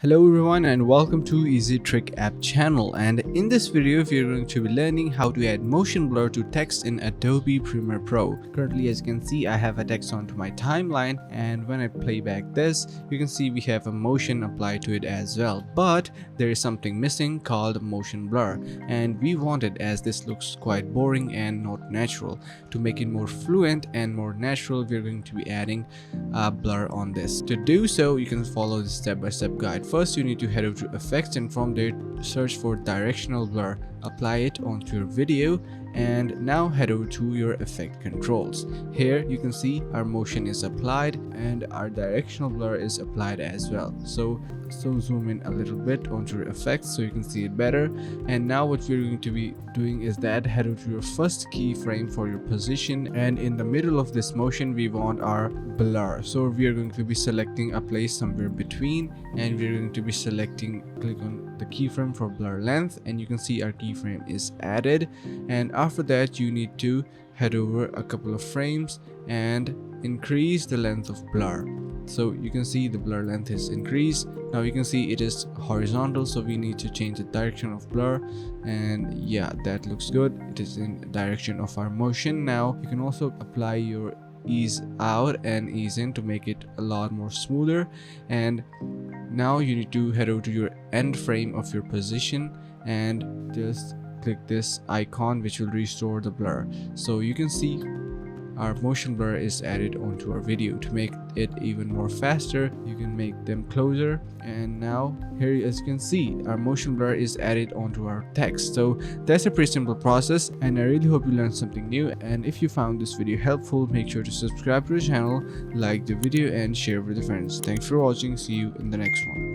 Hello everyone and welcome to Easy Trick app channel, and in this video we are going to be learning how to add motion blur to text in Adobe Premiere Pro. Currently, as you can see, I have a text onto my timeline, and when I play back this you can see we have a motion applied to it as well, but there is something missing called motion blur, and we want it as this looks quite boring and not natural. To make it more fluent and more natural, we are going to be adding a blur on this. To do so, you can follow the step-by-step guide. First, you need to head over to effects, and from there search for directional blur, apply it onto your video, and now head over to your effect controls. Here you can see our motion is applied and our directional blur is applied as well. So zoom in a little bit onto your effects so you can see it better. And now what we're going to be doing is that head over to your first keyframe for your position, and in the middle of this motion we want our blur. So we are going to be selecting a place somewhere between, and we're going to be click on the keyframe for blur length, and you can see our keyframe is added. And after that you need to head over a couple of frames and increase the length of blur. So you can see the blur length is increased. Now you can see it is horizontal, so we need to change the direction of blur, and yeah, that looks good. It is in direction of our motion. Now you can also apply your ease out and ease in to make it a lot more smoother. And now you need to head over to your end frame of your position and just click this icon which will restore the blur. So you can see our motion blur is added onto our video. To make it even more faster, you can make them closer, and now here, as you can see, our motion blur is added onto our text. So that's a pretty simple process, and I really hope you learned something new. And if you found this video helpful, make sure to subscribe to the channel, like the video, and share with your friends. Thanks for watching. See you in the next one.